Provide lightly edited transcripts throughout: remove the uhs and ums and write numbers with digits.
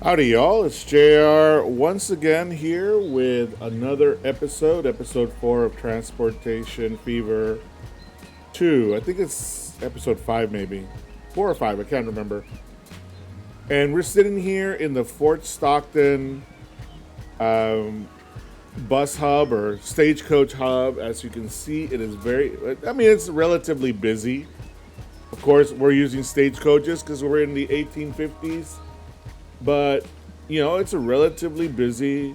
Howdy, y'all. It's JR once again here with another episode 4 of Transportation Fever 2. I think it's episode 5, maybe 4 or 5. I can't remember. And we're sitting here in the Fort Stockton um, bus hub or stagecoach hub. As you can see, it is it's relatively busy. Of course, we're using stagecoaches because we're in the 1850s. But it's a relatively busy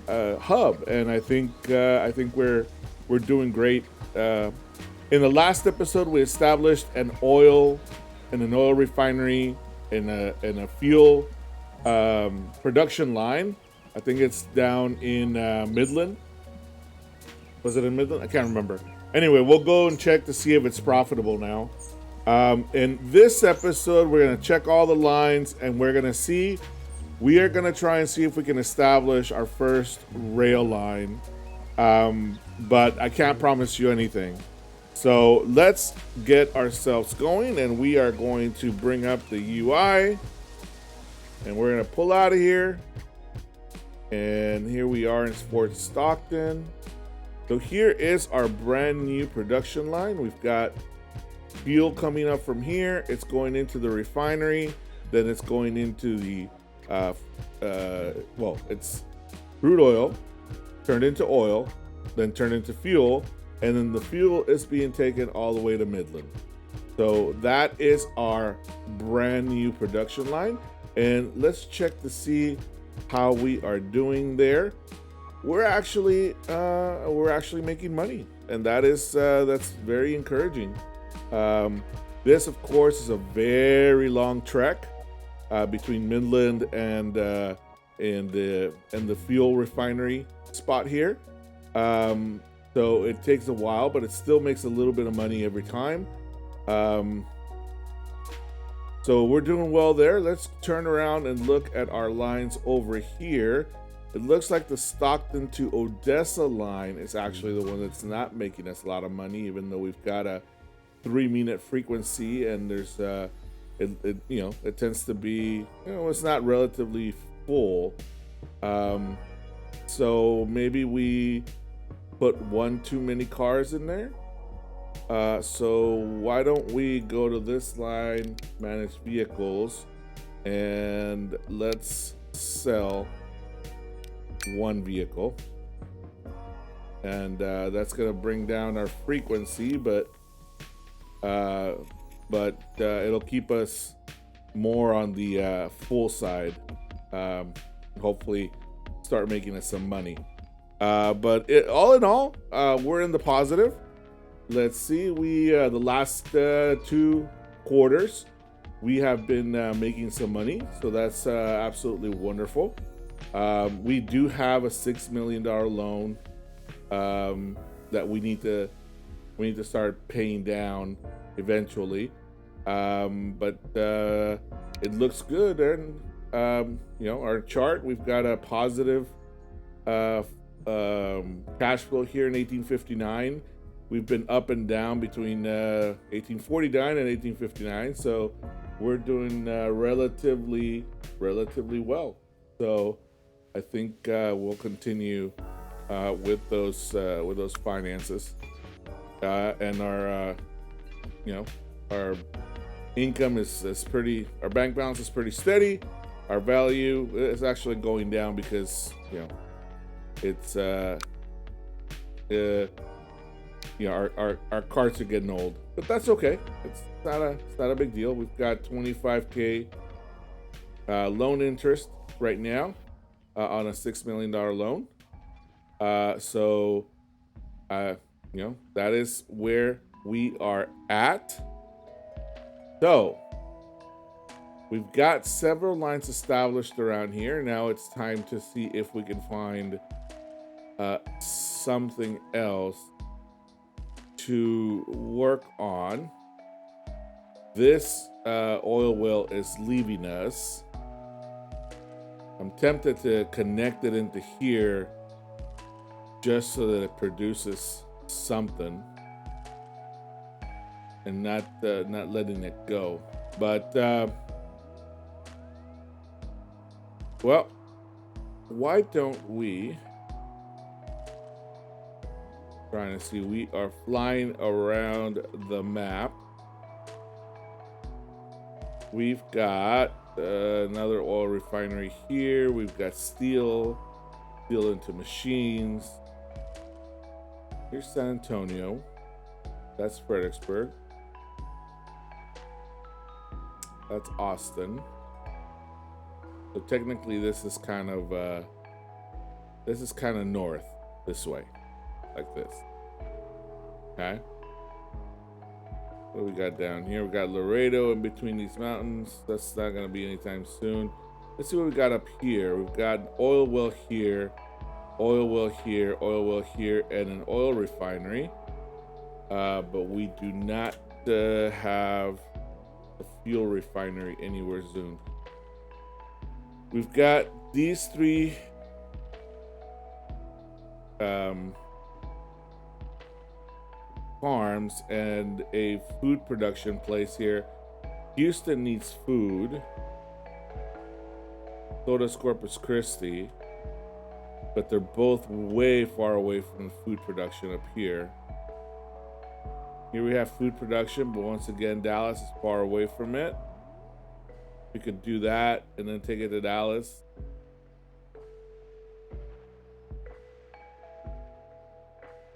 hub, and I think we're doing great. In the last episode, we established an oil refinery and a fuel production line. I think it's down in Midland. Was it in Midland? I can't remember. Anyway, we'll go and check to see if it's profitable now. In this episode, we're going to check all the lines and we are going to try and see if we can establish our first rail line. But I can't promise you anything. So let's get ourselves going, and we are going to bring up the UI and we're going to pull out of here. And here we are in Fort Stockton. So here is our brand new production line. We've got fuel coming up from here. It's going into the refinery, then it's going into the it's crude oil turned into oil, then turned into fuel, and then the fuel is being taken all the way to Midland. So that is our brand new production line, and let's check to see how we are doing there. We're actually making money, and that's very encouraging. This, of course, is a very long trek between Midland and the fuel refinery spot here. So it takes a while, but it still makes a little bit of money every time. So we're doing well there. Let's turn around and look at our lines over here. It looks like the Stockton to Odessa line is actually the one that's not making us a lot of money, even though we've got a 3-minute frequency, and there's it tends to be, it's not relatively full. So maybe we put one too many cars in there. So why don't we go to this line, manage vehicles, and let's sell one vehicle, and that's gonna bring down our frequency, but it'll keep us more on the full side. Hopefully start making us some money. But all in all, we're in the positive. Let's see, the last 2 quarters we have been making some money, so that's absolutely wonderful. We do have a $6 million loan that we need to start paying down eventually, but it looks good. And our chart, we've got a positive cash flow here in 1859. We've been up and down between 1849 and 1859, so we're doing relatively well. So I think we'll continue with those finances, and our income is pretty. Our bank balance is pretty steady. Our value is actually going down because it's our carts are getting old, but that's okay. It's not a big deal. We've got $25K loan interest right now on a $6 million loan. So that is where we are at. So we've got several lines established around here. Now it's time to see if we can find something else to work on. This oil well is leaving us. I'm tempted to connect it into here just so that it produces something and not letting it go. But Well, why don't we trying to see, we are flying around the map. We've got another oil refinery here. We've got steel into machines. Here's San Antonio. That's Fredericksburg. That's Austin. So technically this is kind of north this way, like this. Okay. What do we got down here? We got Laredo in between these mountains. That's not gonna be anytime soon. Let's see what we got up here. We've got an oil well here, oil well here, oil well here, and an oil refinery. But we do not have a fuel refinery anywhere soon. We've got these three farms and a food production place here. Houston needs food. So does Corpus Christi. But they're both way far away from the food production up here. Here we have food production, but once again, Dallas is far away from it. We could do that and then take it to Dallas.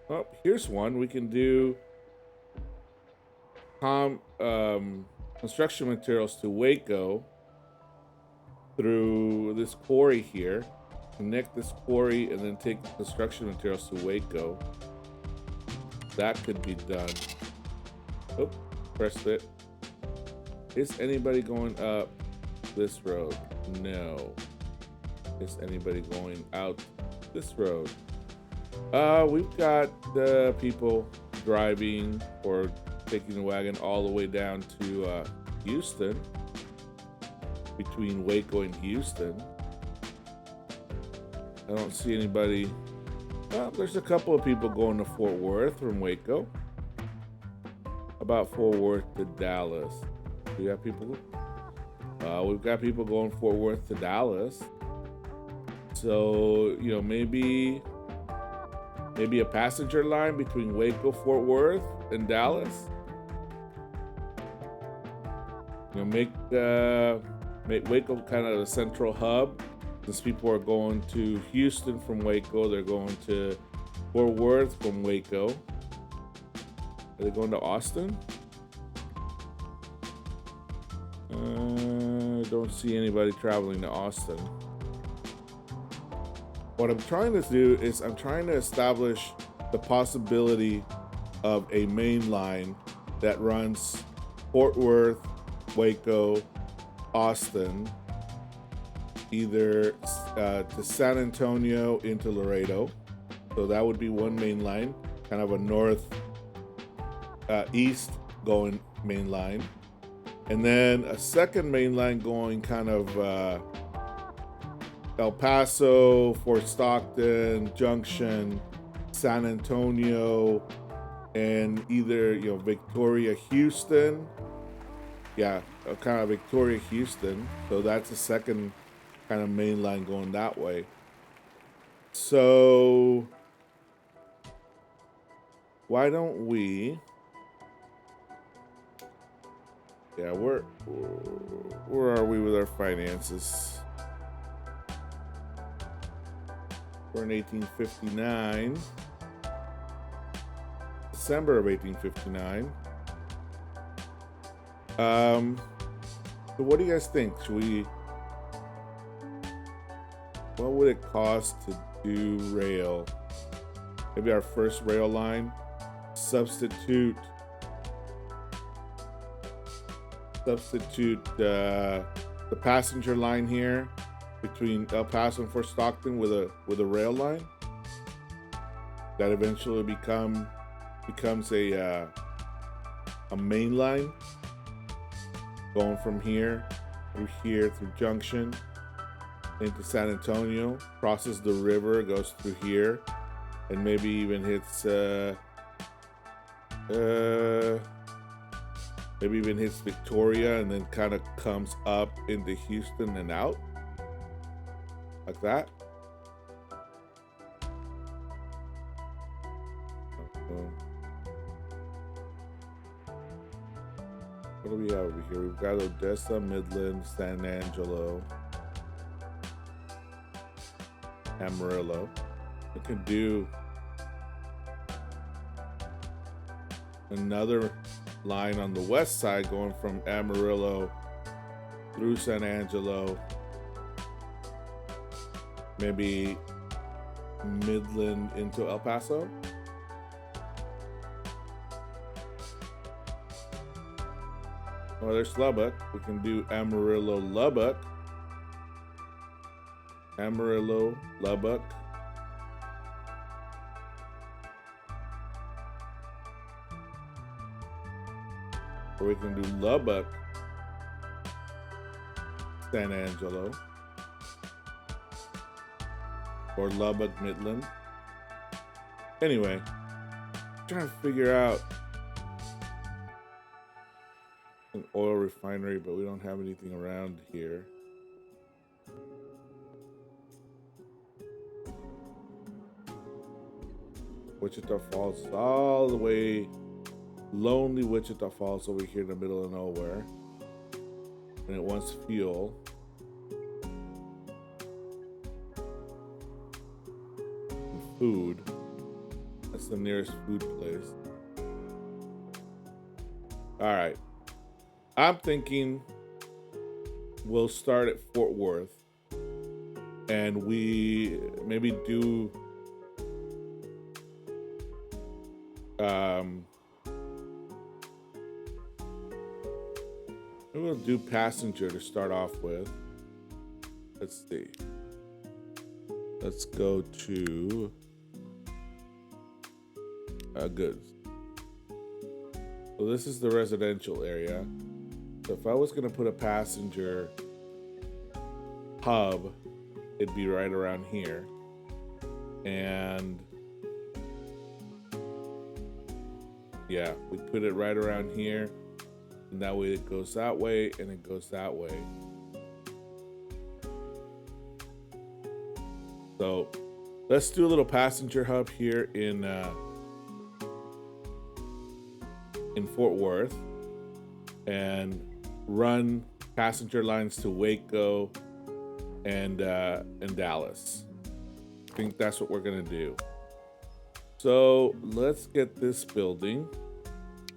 Oh, here's one. We can do construction materials to Waco through this quarry here. Connect this quarry and then take construction materials to Waco. That could be done. Oh, pressed it. Is anybody going up this road? No. Is anybody going out this road? We've got the people driving or taking the wagon all the way down to Houston, between Waco and Houston. I don't see anybody. Well, there's a couple of people going to Fort Worth from Waco. About Fort Worth to Dallas. Do we have people? We've got people going Fort Worth to Dallas. So, you know, maybe a passenger line between Waco, Fort Worth, and Dallas. You know, make Waco kind of the central hub. Since people are going to Houston from Waco, they're going to Fort Worth from Waco. Are they going to Austin? Don't see anybody traveling to Austin. What I'm trying to do is I'm trying to establish the possibility of a main line that runs Fort Worth, Waco, Austin, either to San Antonio into Laredo. So that would be one main line, kind of a north east going main line. And then a second main line going kind of El Paso, Fort Stockton, Junction, San Antonio, and either, you know, Victoria, Houston. Yeah, kind of Victoria, Houston. So that's a second kind of main line going that way. So why don't we? Yeah, where are we with our finances? We're in 1859, December of 1859. So what do you guys think? What would it cost to do rail? Maybe our first rail line, substitute the passenger line here between El Paso and Fort Stockton with a rail line that eventually becomes a main line going from here through Junction into San Antonio, crosses the river, goes through here, and maybe even hits Victoria, and then kind of comes up into Houston and out. like that. What do we have over here? We've got Odessa, Midland, San Angelo, Amarillo. We can do another line on the west side going from Amarillo through San Angelo, maybe Midland into El Paso. Oh, there's Lubbock. We can do Amarillo, Lubbock. Amarillo, Lubbock. Or we can do Lubbock, San Angelo. Or Lubbock, Midland. Anyway, I'm trying to figure out an oil refinery, but we don't have anything around here. Wichita Falls is all the way, lonely Wichita Falls over here in the middle of nowhere, and it wants fuel. And food. That's the nearest food place. All right. I'm thinking we'll start at Fort Worth and we maybe do we'll do passenger to start off with. Let's see. Let's go to goods. So this is the residential area. So if I was going to put a passenger hub, it'd be right around here. And yeah, we put it right around here. And that way it goes that way and it goes that way. So let's do a little passenger hub here in Fort Worth and run passenger lines to Waco and Dallas. I think that's what we're gonna do. So let's get this building.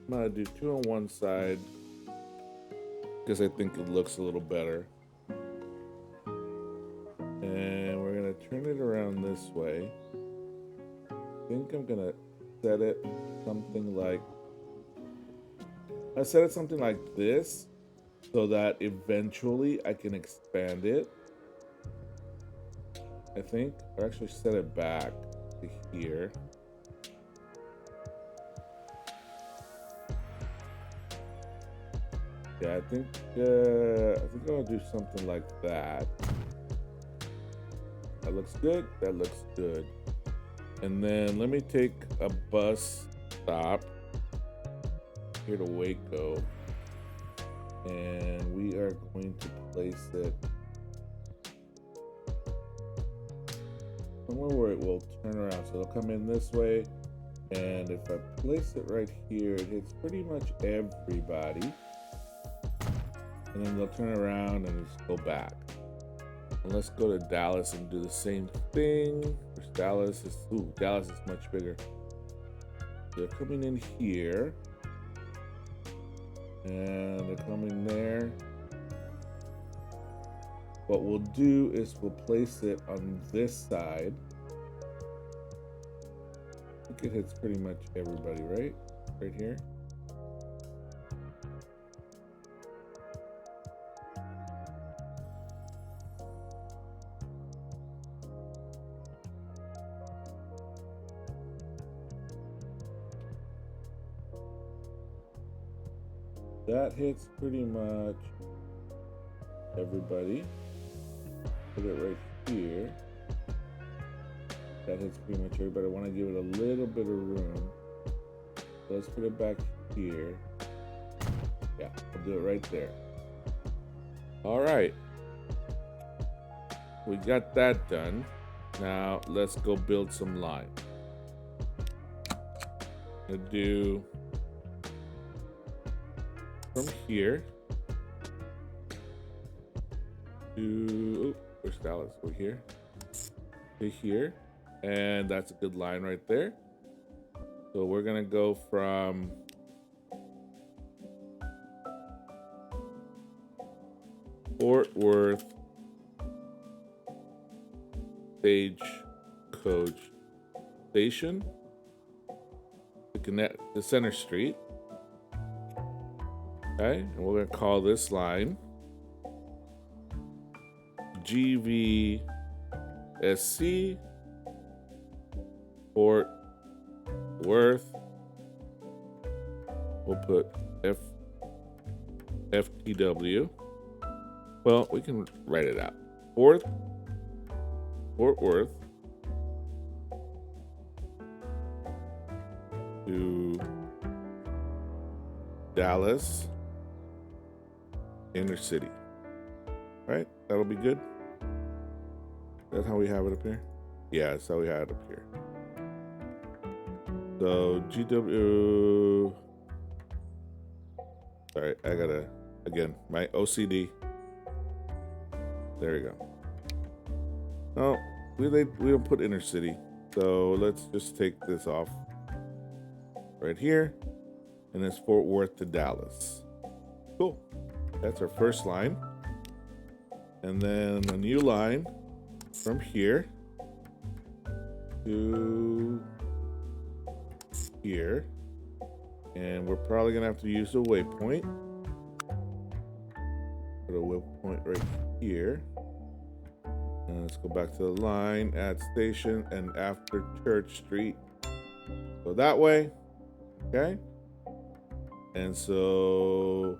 I'm gonna do 2 on one side because I think it looks a little better. And we're gonna turn it around this way. I think I'm gonna set it something like, I set it something like this so that eventually I can expand it. I think, or actually set it back to here. Yeah, I think I'll do something like that. That looks good. That looks good. And then let me take a bus stop here to Waco, and we are going to place it somewhere where it will turn around. So it'll come in this way, and if I place it right here, it hits pretty much everybody. And then they'll turn around and just go back. And let's go to Dallas and do the same thing. Dallas is much bigger. They're coming in here. And they're coming there. What we'll do is we'll place it on this side. I think it hits pretty much everybody, right? Right here. That hits pretty much everybody. Put it right here. That hits pretty much everybody. I want to give it a little bit of room. So let's put it back here. Yeah, I'll do it right there. All right. we got that done. Now let's go build some line. Gonna do from here to where's Dallas? Over here to here, and that's a good line right there. So we're gonna go from Fort Worth Stagecoach Station to connect the Center Street. Okay, and we're gonna call this line GVSC Fort Worth. We'll put FTW. Well, we can write it out. Fort Worth to Dallas Inner City. Right? That'll be good. That's how we have it up here? Yeah, that's how we have it up here. So GW. Sorry, I gotta, again, my OCD. There we go. No, we don't put inner city. So let's just take this off right here. And it's Fort Worth to Dallas. Cool. That's our first line. And then a new line from here to here. And we're probably gonna have to use a waypoint. Put a waypoint right here. And let's go back to the line at Station and after Church Street. Go that way. Okay. And so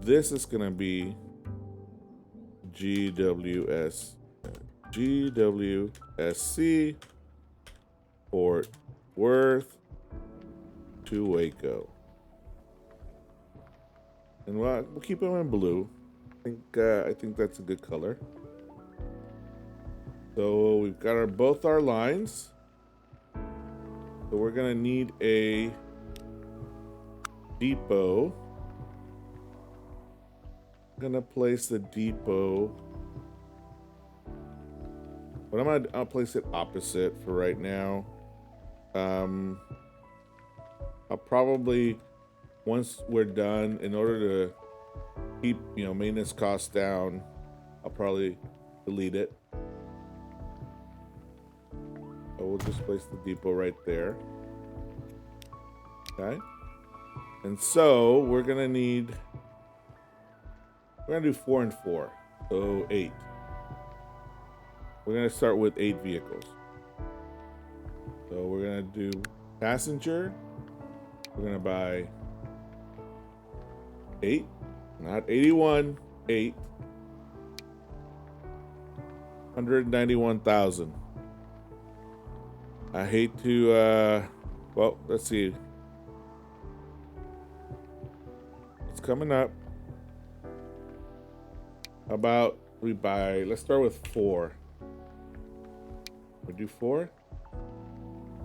this is gonna be GWSC Fort Worth to Waco. And we'll keep them in blue. I think that's a good color. So we've got both our lines. So we're gonna need a depot. I'm gonna place the depot, but I'll place it opposite for right now. I'll probably, once we're done, in order to keep maintenance costs down, I'll probably delete it. So we'll just place the depot right there. Okay. And so we're gonna do 4 and 4, so 8. We're gonna start with 8 vehicles. So we're gonna do passenger. We're gonna buy 8, not 81, 8. 191,000. I hate to, well, let's see. It's coming up. How about we buy, let's start with 4. We do 4?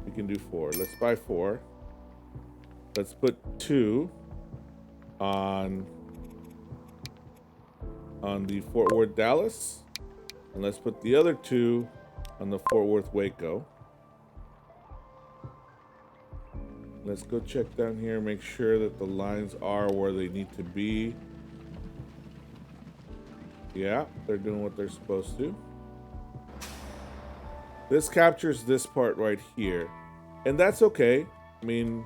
We can do 4. Let's buy 4. Let's put 2 on the Fort Worth Dallas. And let's put the other 2 on the Fort Worth Waco. Let's go check down here, make sure that the lines are where they need to be. Yeah, they're doing what they're supposed to. This captures this part right here. And that's okay. I mean,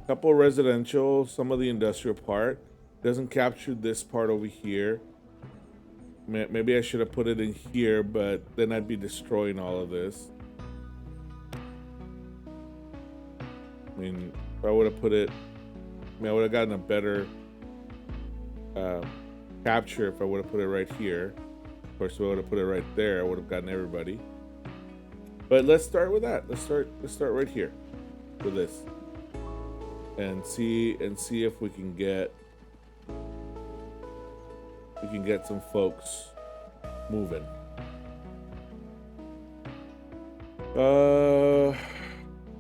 couple residential, some of the industrial part. Doesn't capture this part over here. Maybe I should have put it in here, but then I'd be destroying all of this. I mean, if I would have put it, I would have gotten a better capture if I would have put it right here. Of course, if I would have put it right there, I would have gotten everybody. But let's start with that. Let's start right here with this, and see if we can get we can get some folks moving.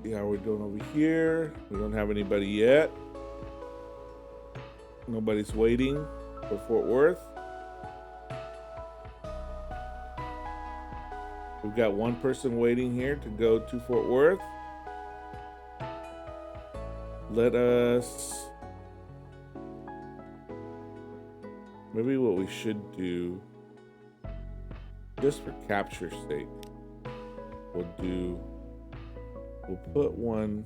Yeah, we're doing over here. We don't have anybody yet. Nobody's waiting for Fort Worth. We've got one person waiting here to go to Fort Worth. Let us... Maybe what we should do, just for capture's sake, we'll put one.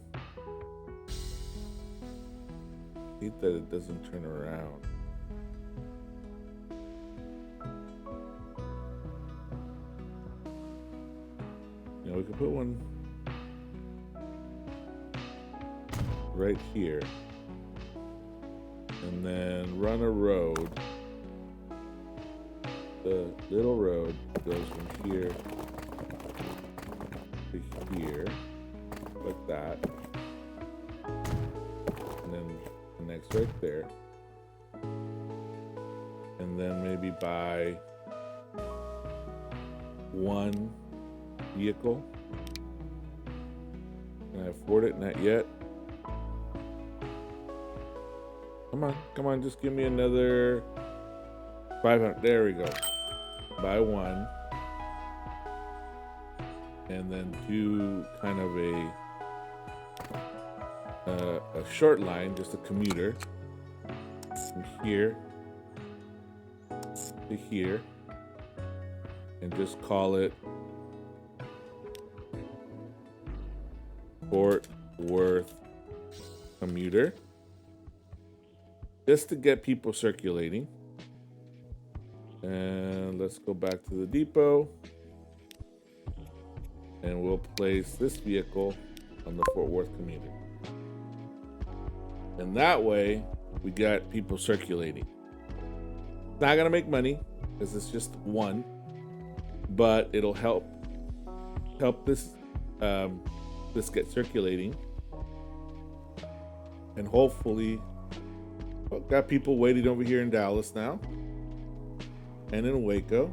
I hate that it doesn't turn around. You know, we could put one right here, and then run a road. The little road goes from here to here, like that, and then connects right there, and then maybe buy one vehicle. Can I afford it? Not yet. Come on, just give me another 500. There we go. Buy one, and then do kind of a short line, just a commuter from here to here, and just call it Fort Worth commuter, just to get people circulating. And let's go back to the depot, and we'll place this vehicle on the Fort Worth commuter. And that way, we got people circulating. It's not gonna make money because it's just one, but it'll help this get circulating, and hopefully, got people waiting over here in Dallas now. And in Waco.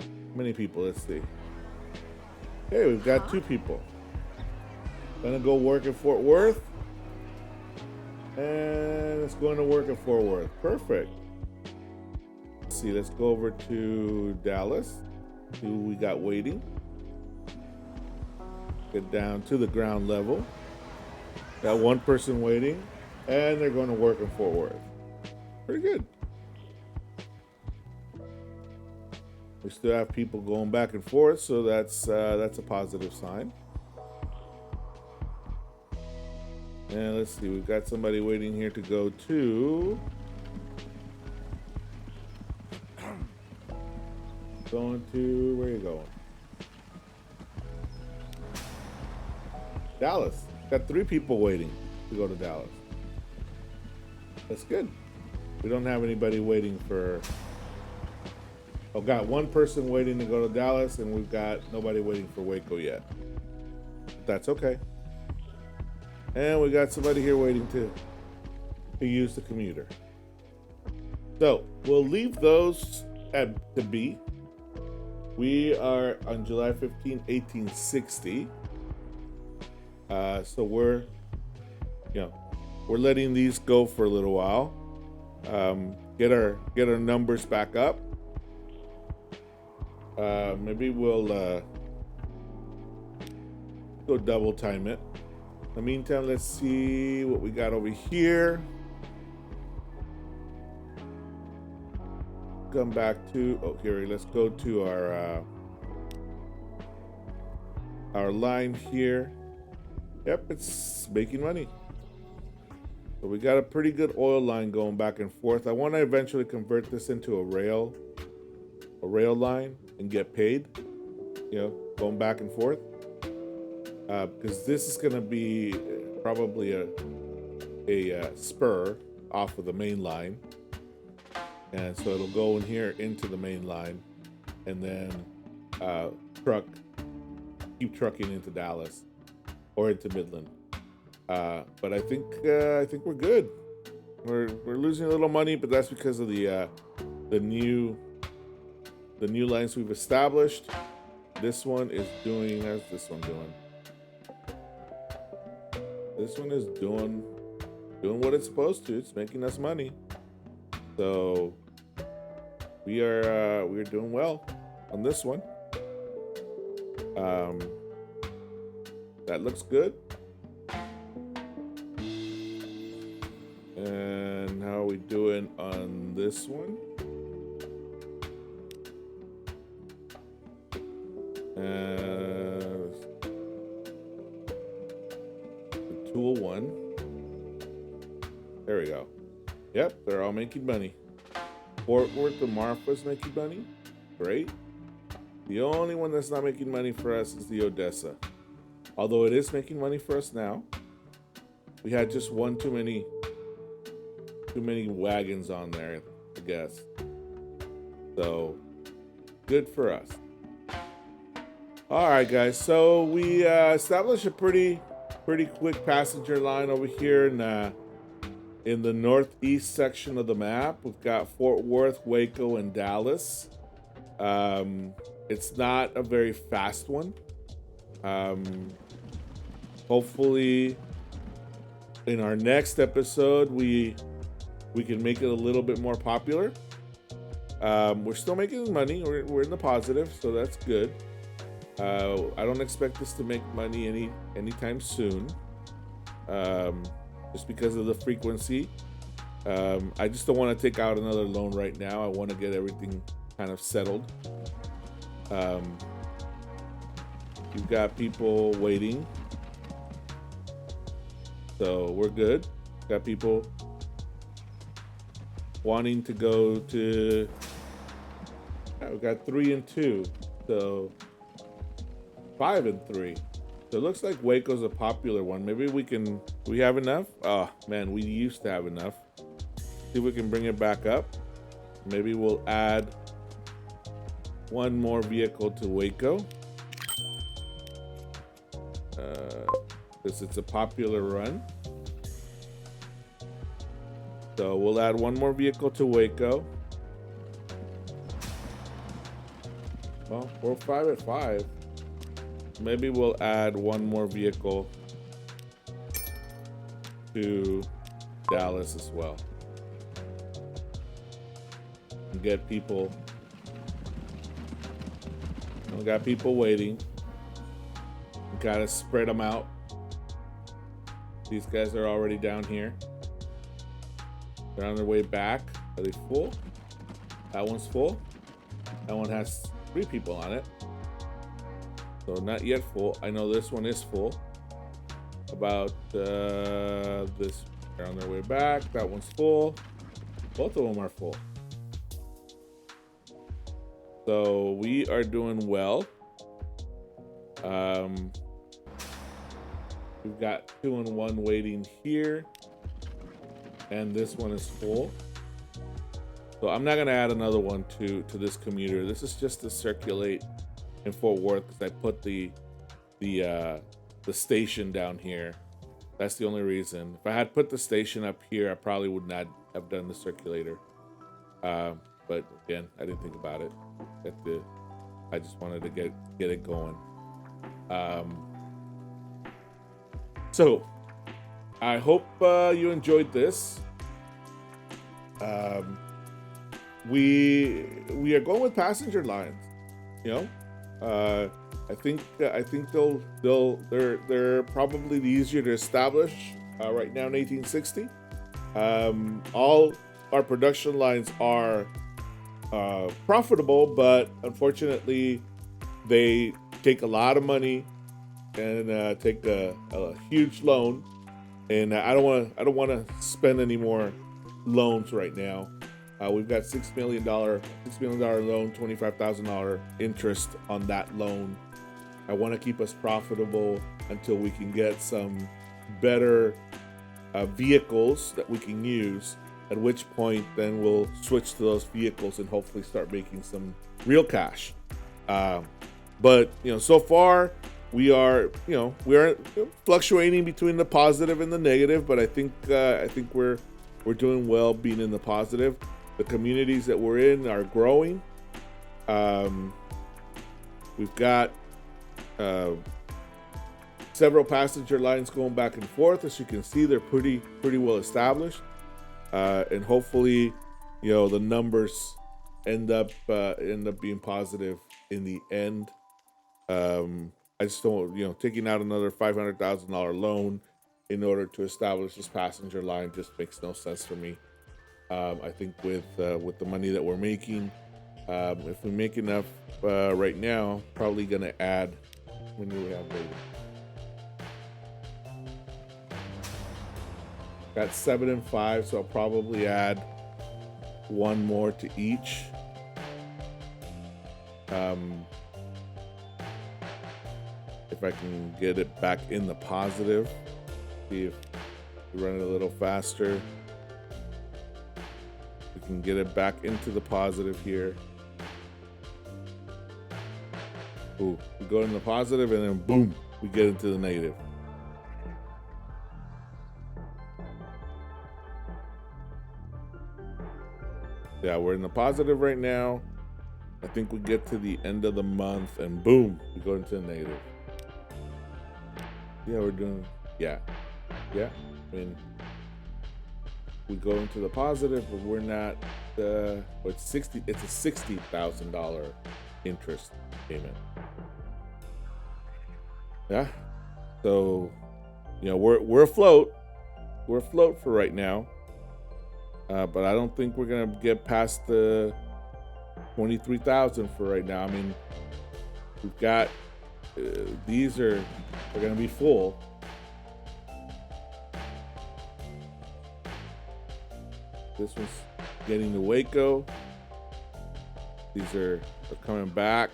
How many people? Let's see. Hey, we've got 2 people. Gonna go work at Fort Worth. And it's going to work at Fort Worth. Perfect. Let's see, let's go over to Dallas. See who we got waiting. Get down to the ground level. Got one person waiting. And they're going to work in Fort Worth. Pretty good. We still have people going back and forth, so that's a positive sign. And let's see, we've got somebody waiting here to go to. Going to, where are you going? Dallas. Got 3 people waiting to go to Dallas. That's good. We don't have anybody waiting for... I've got one person waiting to go to Dallas, and we've got nobody waiting for Waco yet. But that's okay. And we got somebody here waiting to use the commuter. So we'll leave those to be. We are on July 15, 1860. So we're letting these go for a little while. Get our numbers back up. Maybe we'll go double time it. In the meantime, let's see what we got over here. Come back to, here, let's go to our line here. Yep, it's making money. So we got a pretty good oil line going back and forth. I want to eventually convert this into a rail line and get paid, going back and forth. Because this is going to be probably a spur off of the main line. And so it'll go in here into the main line, and then keep trucking into Dallas or into Midland. But I think we're good. We're losing a little money, but that's because of the the new lines we've established. This one is doing, how's this one doing? This one is doing what it's supposed to. It's making us money. So we're doing well on this one. That looks good. And how are we doing on this one? The tool one. There we go. Yep, they're all making money. Fort Worth and Marfa's making money. Great. The only one that's not making money for us is the Odessa. Although it is making money for us now. We had just one too many wagons on there, I guess. So, good for us. All right, guys. So we established a pretty quick passenger line over here in the northeast section of the map. We've got Fort Worth, Waco, and Dallas. It's not a very fast one. Hopefully, in our next episode, we can make it a little bit more popular. We're still making money. We're in the positive, so that's good. I don't expect this to make money anytime soon, just because of the frequency. I just don't want to take out another loan right now. I want to get everything kind of settled. You've got people waiting, so we're good. Got people wanting to go to. We got 3 and 2, so 5 and 3. So it looks like Waco's a popular one. Maybe we can. Do we have enough? Oh man, we used to have enough. See if we can bring it back up. Maybe we'll add one more vehicle to Waco. Because it's a popular run. So we'll add one more vehicle to Waco. Well, we're 5 at 5. Maybe we'll add one more vehicle to Dallas as well. And get people. We got people waiting. We gotta spread them out. These guys are already down here. They're on their way back. Are they full? That one's full. That one has 3 people on it. So not yet full. I know this one is full. About this, they're on their way back. That one's full. Both of them are full. So we are doing well. We've got 2 and 1 waiting here. And this one is full. So I'm not gonna add another one to this commuter. This is just to circulate in Fort Worth because I put the station down here. That's the only reason. If I had put the station up here, I probably would not have done the circulator. But again, I didn't think about it. I just wanted to get it going. So I hope you enjoyed this. We are going with passenger lines. You know, I think they're probably easier to establish right now in 1860. All our production lines are profitable, but unfortunately, they take a lot of money and take a huge loan. And I don't want to spend any more loans right now. We've got $6 million loan, $25,000 interest on that loan. I want to keep us profitable until we can get some better vehicles that we can use. At which point, then we'll switch to those vehicles and hopefully start making some real cash. But so far we are fluctuating between the positive and the negative. But I think we're doing well being in the positive. The communities that we're in are growing. We've got several passenger lines going back and forth. As you can see, they're pretty well established, and hopefully, the numbers end up being positive in the end. I just don't, taking out another $500,000 loan in order to establish this passenger line just makes no sense for me. I think with the money that we're making, if we make enough right now, probably gonna add. When do we have later? Got 7 and 5, so I'll probably add one more to each. If I can get it back in the positive, see if we run it a little faster. We can get it back into the positive here. Ooh, we go in the positive and then boom, we get into the negative. Yeah, we're in the positive right now. I think we get to the end of the month and boom, we go into the negative. Yeah, we're doing, yeah. I mean, we go into the positive, but we're not, it's a $60,000 interest payment. Yeah. So, we're afloat. We're afloat for right now. But I don't think we're gonna get past the 23,000 for right now. I mean, we've got they're gonna be full. This one's getting to Waco. They're coming back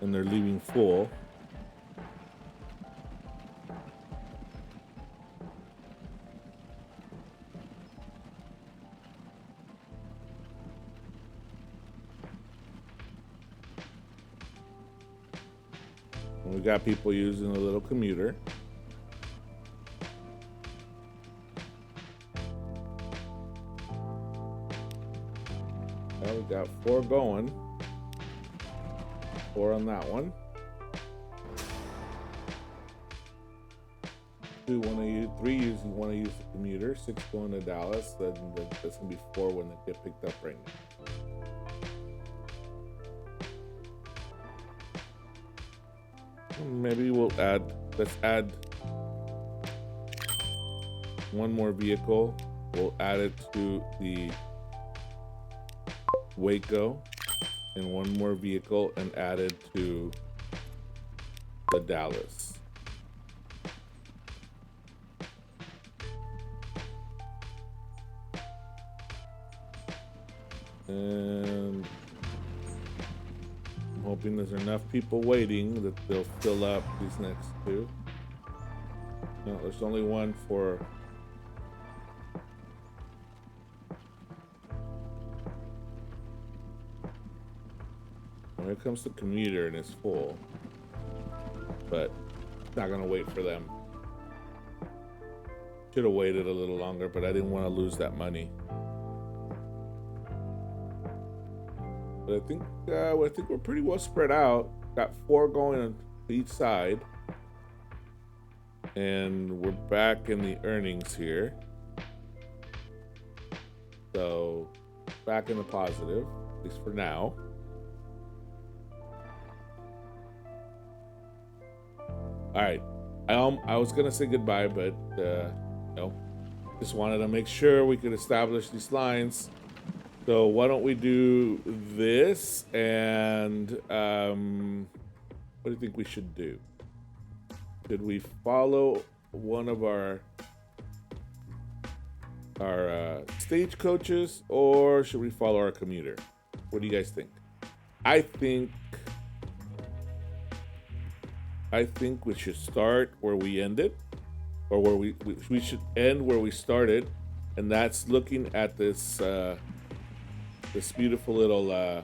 and they're leaving full. We got people using a little commuter. Well, we got 4 going. 4 on that one. 3 want to use the commuter. 6 going to Dallas. Then that's gonna be 4 when they get picked up right now. Maybe let's add 1 more vehicle. We'll add it to the Waco, and 1 more vehicle and add it to the Dallas. And I'm hoping there's enough people waiting that they'll fill up these next 2. No, there's only 1 for. Here comes the commuter and it's full, but not gonna wait for them. Should have waited a little longer, but I didn't want to lose that money. But I think we're pretty well spread out. Got 4 going on each side, and we're back in the earnings here. So back in the positive, at least for now. All right, I was gonna say goodbye, but just wanted to make sure we could establish these lines. So why don't we do this? And what do you think we should do? Should we follow one of our stagecoaches, or should we follow our commuter? What do you guys think? I think we should start where we ended, or where we should end where we started, and that's looking at this this beautiful little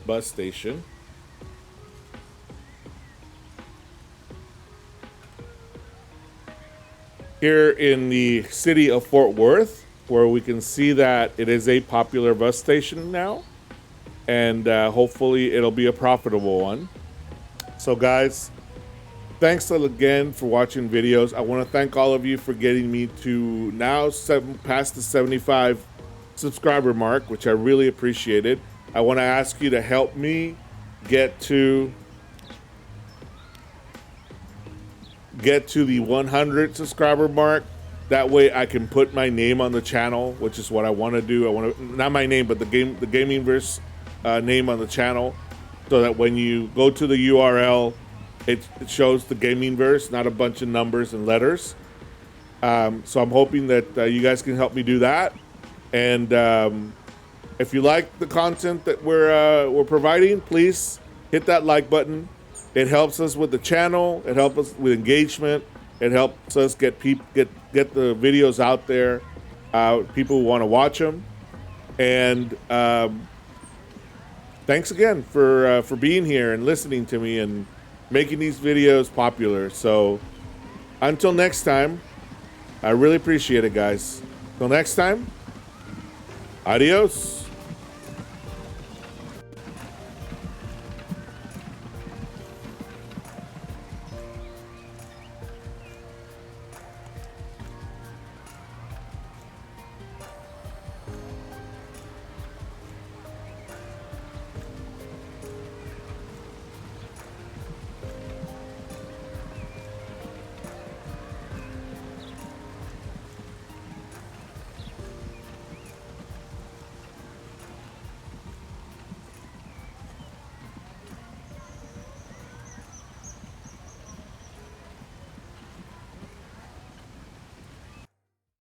bus station. Here in the city of Fort Worth. where we can see that it is a popular bus station now, and hopefully it'll be a profitable one. So guys, thanks again for watching videos. I want to thank all of you for getting me to now past the 75 subscriber mark, which I really appreciated. I want to ask you to help me get to the 100 subscriber mark. That way I can put my name on the channel, which is what I want to do. I want to, not my name, but the Gamingverse name on the channel, so that when you go to the URL, it shows the Gamingverse, not a bunch of numbers and letters. So I'm hoping that you guys can help me do that. And if you like the content that we're providing, please hit that like button. It helps us with the channel. It helps us with engagement. It helps us get the videos out there. People want to watch them. And thanks again for being here and listening to me and making these videos popular. So until next time, I really appreciate it, guys. Till next time, adios.